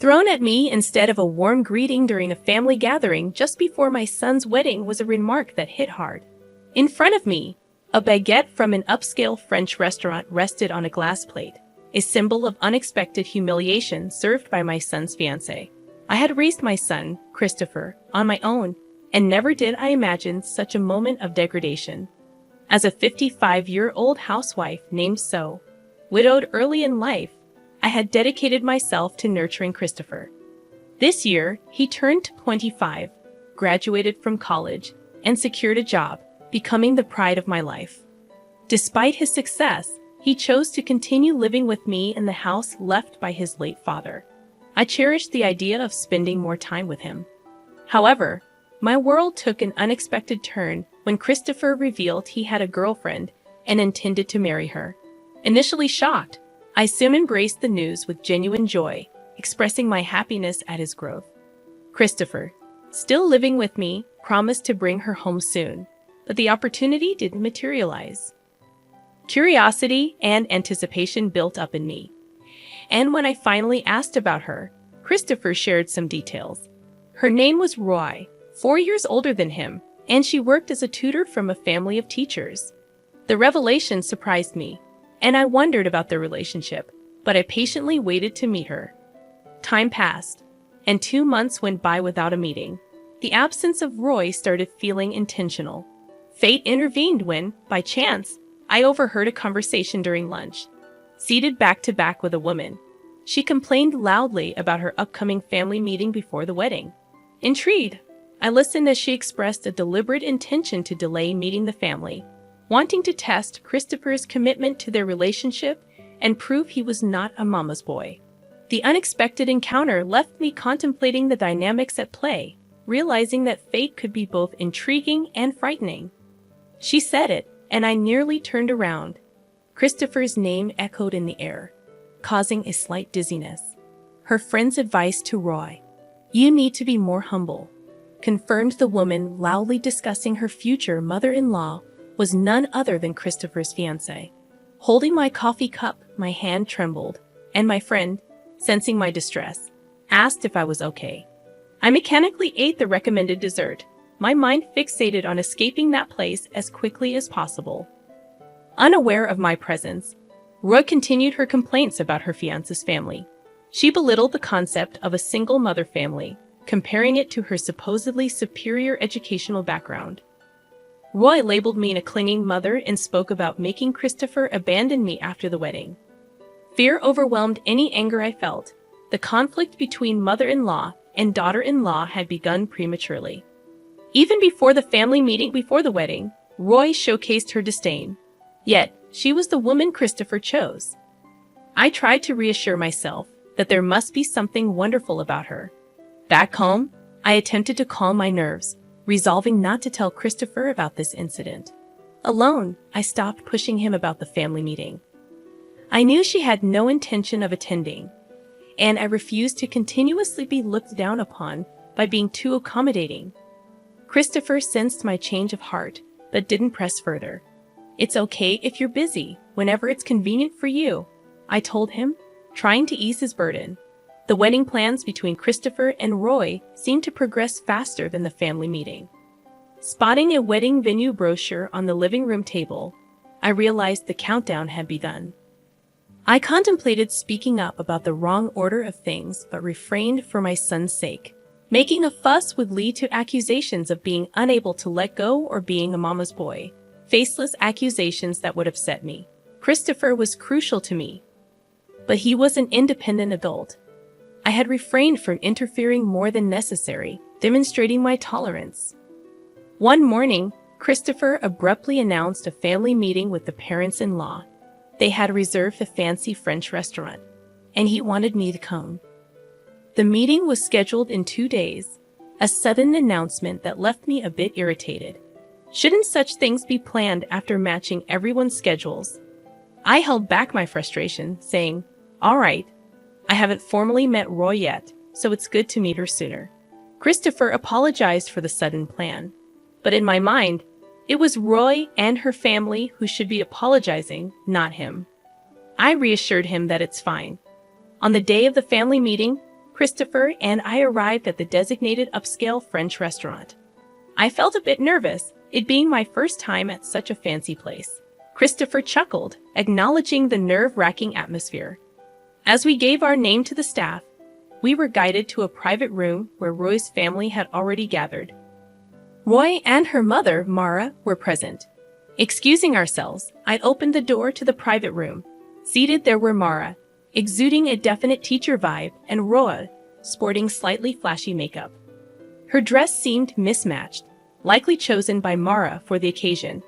Thrown at me instead of a warm greeting during a family gathering just before my son's wedding was a remark that hit hard. In front of me, a baguette from an upscale French restaurant rested on a glass plate, a symbol of unexpected humiliation served by my son's fiancée. I had raised my son, Christopher, on my own, and never did I imagine such a moment of degradation. As a 55-year-old housewife named So, widowed early in life, I had dedicated myself to nurturing Christopher. This year, he turned 25, graduated from college, and secured a job, becoming the pride of my life. Despite his success, he chose to continue living with me in the house left by his late father. I cherished the idea of spending more time with him. However, my world took an unexpected turn when Christopher revealed he had a girlfriend and intended to marry her. Initially shocked, I soon embraced the news with genuine joy, expressing my happiness at his growth. Christopher, still living with me, promised to bring her home soon, but the opportunity didn't materialize. Curiosity and anticipation built up in me, and when I finally asked about her, Christopher shared some details. Her name was Roy, 4 years older than him, and she worked as a tutor from a family of teachers. The revelation surprised me, and I wondered about their relationship, but I patiently waited to meet her. Time passed, and 2 months went by without a meeting. The absence of Roy started feeling intentional. Fate intervened when, by chance, I overheard a conversation during lunch. Seated back to back with a woman, she complained loudly about her upcoming family meeting before the wedding. Intrigued, I listened as she expressed a deliberate intention to delay meeting the family, wanting to test Christopher's commitment to their relationship and prove he was not a mama's boy. The unexpected encounter left me contemplating the dynamics at play, realizing that fate could be both intriguing and frightening. She said it, and I nearly turned around. Christopher's name echoed in the air, causing a slight dizziness. Her friend's advice to Roy, "You need to be more humble," confirmed the woman loudly discussing her future mother-in-law was none other than Christopher's fiancée. Holding my coffee cup, my hand trembled, and my friend, sensing my distress, asked if I was okay. I mechanically ate the recommended dessert, my mind fixated on escaping that place as quickly as possible. Unaware of my presence, Roy continued her complaints about her fiancé's family. She belittled the concept of a single mother family, comparing it to her supposedly superior educational background. Roy labeled me a clinging mother and spoke about making Christopher abandon me after the wedding. Fear overwhelmed any anger I felt. The conflict between mother-in-law and daughter-in-law had begun prematurely. Even before the family meeting before the wedding, Roy showcased her disdain. Yet, she was the woman Christopher chose. I tried to reassure myself that there must be something wonderful about her. Back home, I attempted to calm my nerves, resolving not to tell Christopher about this incident. Alone, I stopped pushing him about the family meeting. I knew she had no intention of attending, and I refused to continuously be looked down upon by being too accommodating. Christopher sensed my change of heart, but didn't press further. "It's okay if you're busy, whenever it's convenient for you," I told him, trying to ease his burden. The wedding plans between Christopher and Roy seemed to progress faster than the family meeting. Spotting a wedding venue brochure on the living room table, I realized the countdown had begun. I contemplated speaking up about the wrong order of things but refrained for my son's sake. Making a fuss would lead to accusations of being unable to let go or being a mama's boy, faceless accusations that would upset me. Christopher was crucial to me, but he was an independent adult. I had refrained from interfering more than necessary, demonstrating my tolerance. One morning, Christopher abruptly announced a family meeting with the parents-in-law. They had reserved a fancy French restaurant, and he wanted me to come. The meeting was scheduled in 2 days, a sudden announcement that left me a bit irritated. Shouldn't such things be planned after matching everyone's schedules? I held back my frustration, saying, "All right, I haven't formally met Roy yet, so it's good to meet her sooner." Christopher apologized for the sudden plan, but in my mind, it was Roy and her family who should be apologizing, not him. I reassured him that it's fine. On the day of the family meeting, Christopher and I arrived at the designated upscale French restaurant. I felt a bit nervous, it being my first time at such a fancy place. Christopher chuckled, acknowledging the nerve-wracking atmosphere. As we gave our name to the staff, we were guided to a private room where Roy's family had already gathered. Roy and her mother, Mara, were present. Excusing ourselves, I opened the door to the private room. Seated there were Mara, exuding a definite teacher vibe, and Roy, sporting slightly flashy makeup. Her dress seemed mismatched, likely chosen by Mara for the occasion.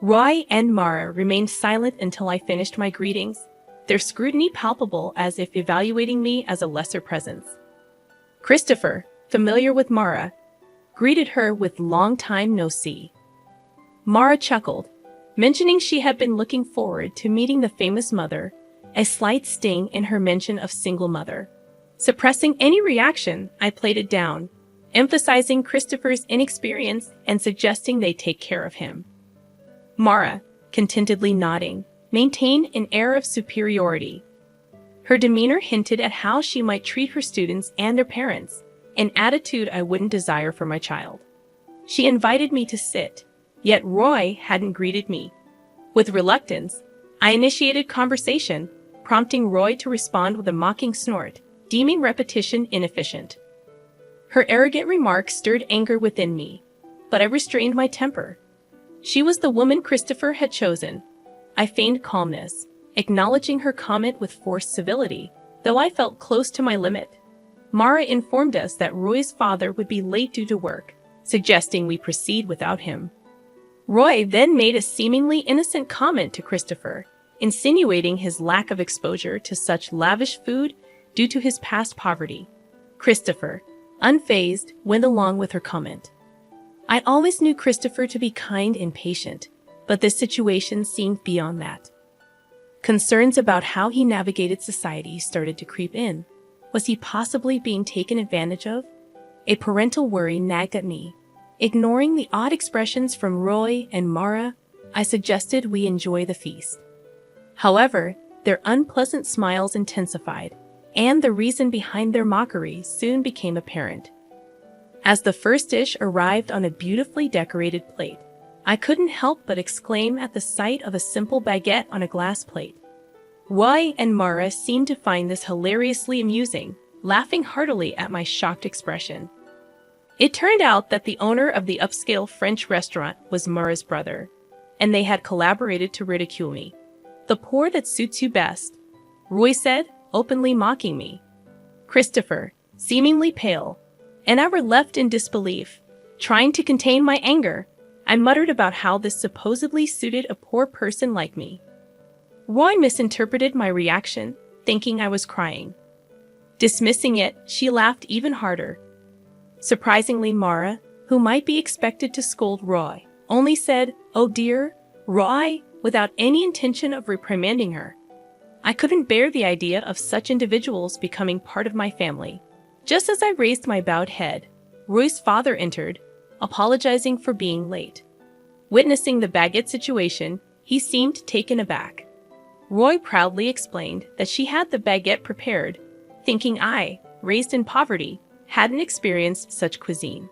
Roy and Mara remained silent until I finished my greetings, their scrutiny palpable as if evaluating me as a lesser presence. Christopher, familiar with Mara, greeted her with "long time no see." Mara chuckled, mentioning she had been looking forward to meeting the famous mother, a slight sting in her mention of single mother. Suppressing any reaction, I played it down, emphasizing Christopher's inexperience and suggesting they take care of him. Mara, contentedly nodding, maintained an air of superiority. Her demeanor hinted at how she might treat her students and their parents, an attitude I wouldn't desire for my child. She invited me to sit, yet Roy hadn't greeted me. With reluctance, I initiated conversation, prompting Roy to respond with a mocking snort, deeming repetition inefficient. Her arrogant remark stirred anger within me, but I restrained my temper. She was the woman Christopher had chosen. I feigned calmness, acknowledging her comment with forced civility, though I felt close to my limit. Mara informed us that Roy's father would be late due to work, suggesting we proceed without him. Roy then made a seemingly innocent comment to Christopher, insinuating his lack of exposure to such lavish food due to his past poverty. Christopher, unfazed, went along with her comment. I always knew Christopher to be kind and patient, but this situation seemed beyond that. Concerns about how he navigated society started to creep in. Was he possibly being taken advantage of? A parental worry nagged at me. Ignoring the odd expressions from Roy and Mara, I suggested we enjoy the feast. However, their unpleasant smiles intensified, and the reason behind their mockery soon became apparent. As the first dish arrived on a beautifully decorated plate, I couldn't help but exclaim at the sight of a simple baguette on a glass plate. Roy and Mara seemed to find this hilariously amusing, laughing heartily at my shocked expression. It turned out that the owner of the upscale French restaurant was Mara's brother, and they had collaborated to ridicule me. "The poor that suits you best," Roy said, openly mocking me. Christopher, seemingly pale, and I were left in disbelief. Trying to contain my anger, I muttered about how this supposedly suited a poor person like me. Roy misinterpreted my reaction, thinking I was crying. Dismissing it, she laughed even harder. Surprisingly, Mara, who might be expected to scold Roy, only said, "Oh dear, Roy," without any intention of reprimanding her. I couldn't bear the idea of such individuals becoming part of my family. Just as I raised my bowed head, Roy's father entered, apologizing for being late. Witnessing the baguette situation, he seemed taken aback. Roy proudly explained that she had the baguette prepared, thinking I, raised in poverty, hadn't experienced such cuisine.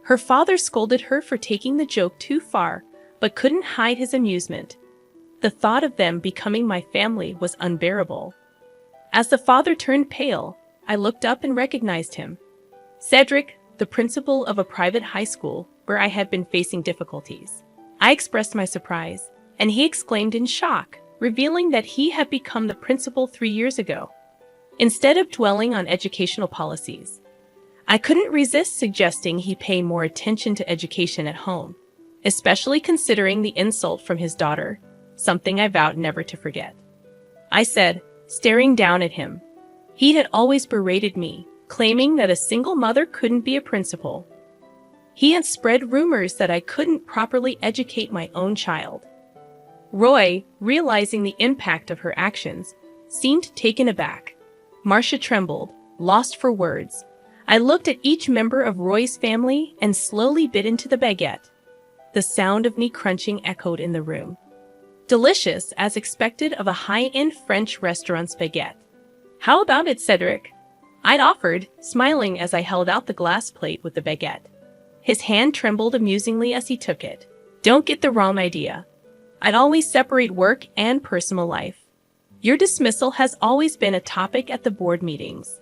Her father scolded her for taking the joke too far, but couldn't hide his amusement. The thought of them becoming my family was unbearable. As the father turned pale, I looked up and recognized him. Cedric, the principal of a private high school where I had been facing difficulties. I expressed my surprise, and he exclaimed in shock, revealing that he had become the principal 3 years ago. Instead of dwelling on educational policies, I couldn't resist suggesting he pay more attention to education at home, especially considering the insult from his daughter, something I vowed never to forget. I said, staring down at him. He had always berated me, claiming that a single mother couldn't be a principal. He had spread rumors that I couldn't properly educate my own child. Roy, realizing the impact of her actions, seemed taken aback. Marcia trembled, lost for words. I looked at each member of Roy's family and slowly bit into the baguette. The sound of meat crunching echoed in the room. Delicious, as expected of a high-end French restaurant's baguette. "How about it, Cedric?" I'd offered, smiling as I held out the glass plate with the baguette. His hand trembled amusingly as he took it. Don't get the wrong idea. I'd always separate work and personal life. Your dismissal has always been a topic at the board meetings.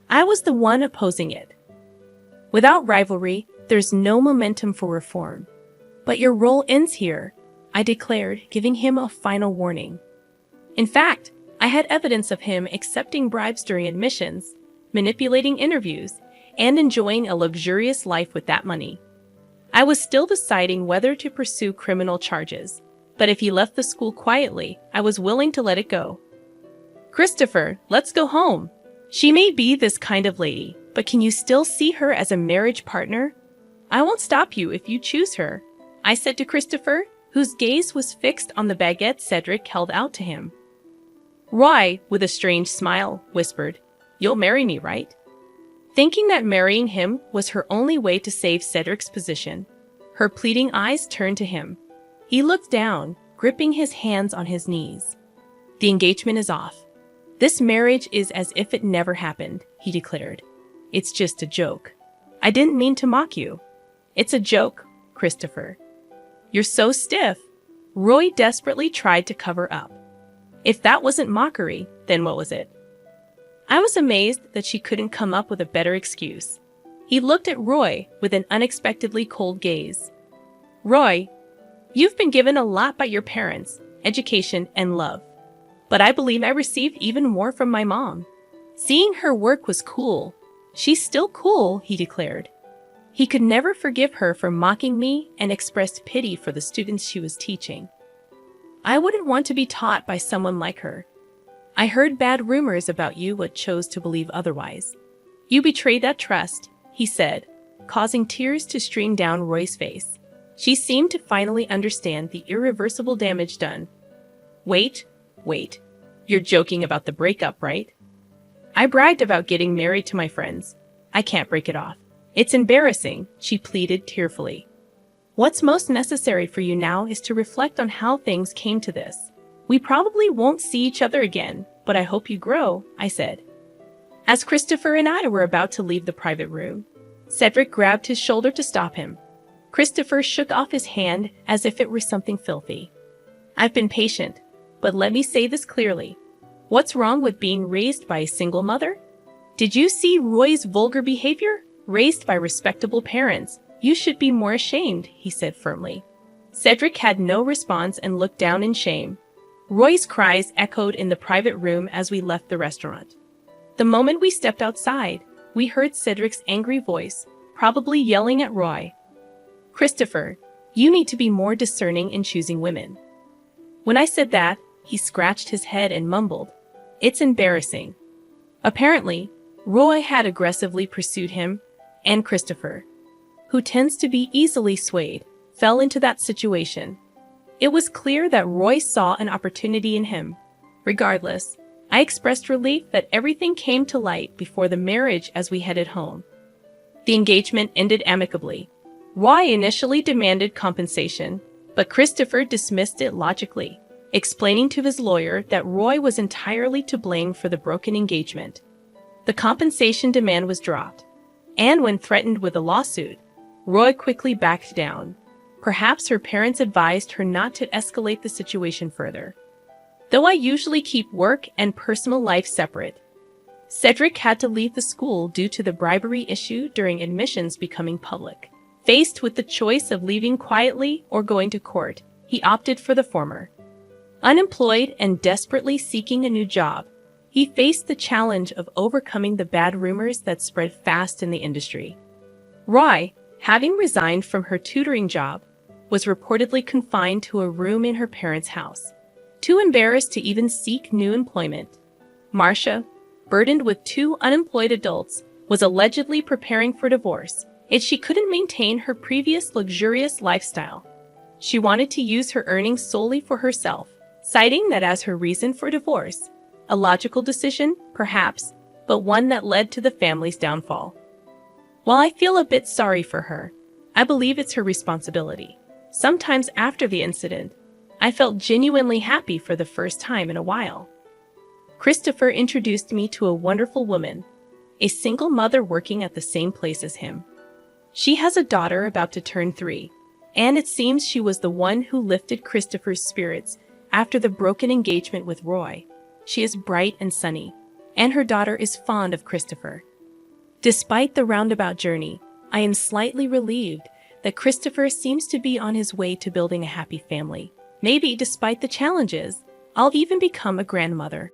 I was the one opposing it. Without rivalry, there's no momentum for reform. But your role ends here, I declared, giving him a final warning. In fact, I had evidence of him accepting bribes during admissions, manipulating interviews, and enjoying a luxurious life with that money. I was still deciding whether to pursue criminal charges, but if he left the school quietly, I was willing to let it go. Christopher, let's go home. She may be this kind of lady, but can you still see her as a marriage partner? I won't stop you if you choose her, I said to Christopher, whose gaze was fixed on the baguette Cedric held out to him. Roy, with a strange smile, whispered, "You'll marry me, right?" Thinking that marrying him was her only way to save Cedric's position, her pleading eyes turned to him. He looked down, gripping his hands on his knees. The engagement is off. This marriage is as if it never happened, he declared. It's just a joke. I didn't mean to mock you. It's a joke, Christopher. You're so stiff. Roy desperately tried to cover up. If that wasn't mockery, then what was it? I was amazed that she couldn't come up with a better excuse. He looked at Roy with an unexpectedly cold gaze. Roy, you've been given a lot by your parents, education, and love. But I believe I received even more from my mom. Seeing her work was cool. She's still cool, he declared. He could never forgive her for mocking me and expressed pity for the students she was teaching. I wouldn't want to be taught by someone like her. I heard bad rumors about you but chose to believe otherwise. You betrayed that trust, he said, causing tears to stream down Roy's face. She seemed to finally understand the irreversible damage done. Wait. You're joking about the breakup, right? I bragged about getting married to my friends. I can't break it off. It's embarrassing, she pleaded tearfully. What's most necessary for you now is to reflect on how things came to this. We probably won't see each other again, but I hope you grow, I said. As Christopher and I were about to leave the private room, Cedric grabbed his shoulder to stop him. Christopher shook off his hand as if it were something filthy. I've been patient, but let me say this clearly. What's wrong with being raised by a single mother? Did you see Roy's vulgar behavior? Raised by respectable parents, you should be more ashamed, he said firmly. Cedric had no response and looked down in shame. Roy's cries echoed in the private room as we left the restaurant. The moment we stepped outside, we heard Cedric's angry voice, probably yelling at Roy. Christopher, you need to be more discerning in choosing women. When I said that, he scratched his head and mumbled, It's embarrassing. Apparently, Roy had aggressively pursued him, and Christopher, who tends to be easily swayed, fell into that situation. It was clear that Roy saw an opportunity in him. Regardless, I expressed relief that everything came to light before the marriage as we headed home. The engagement ended amicably. Roy initially demanded compensation, but Christopher dismissed it logically, explaining to his lawyer that Roy was entirely to blame for the broken engagement. The compensation demand was dropped, and when threatened with a lawsuit, Roy quickly backed down. Perhaps her parents advised her not to escalate the situation further. Though I usually keep work and personal life separate, Cedric had to leave the school due to the bribery issue during admissions becoming public. Faced with the choice of leaving quietly or going to court, he opted for the former. Unemployed and desperately seeking a new job, he faced the challenge of overcoming the bad rumors that spread fast in the industry. Roy, having resigned from her tutoring job, was reportedly confined to a room in her parents' house. Too embarrassed to even seek new employment, Marcia, burdened with 2 unemployed adults, was allegedly preparing for divorce, yet she couldn't maintain her previous luxurious lifestyle. She wanted to use her earnings solely for herself, citing that as her reason for divorce. A logical decision, perhaps, but one that led to the family's downfall. While I feel a bit sorry for her, I believe it's her responsibility. Sometimes after the incident, I felt genuinely happy for the first time in a while. Christopher introduced me to a wonderful woman, a single mother working at the same place as him. She has a daughter about to turn 3, and it seems she was the one who lifted Christopher's spirits after the broken engagement with Roy. She is bright and sunny, and her daughter is fond of Christopher. Despite the roundabout journey, I am slightly relieved that Christopher seems to be on his way to building a happy family. Maybe, despite the challenges, I'll even become a grandmother.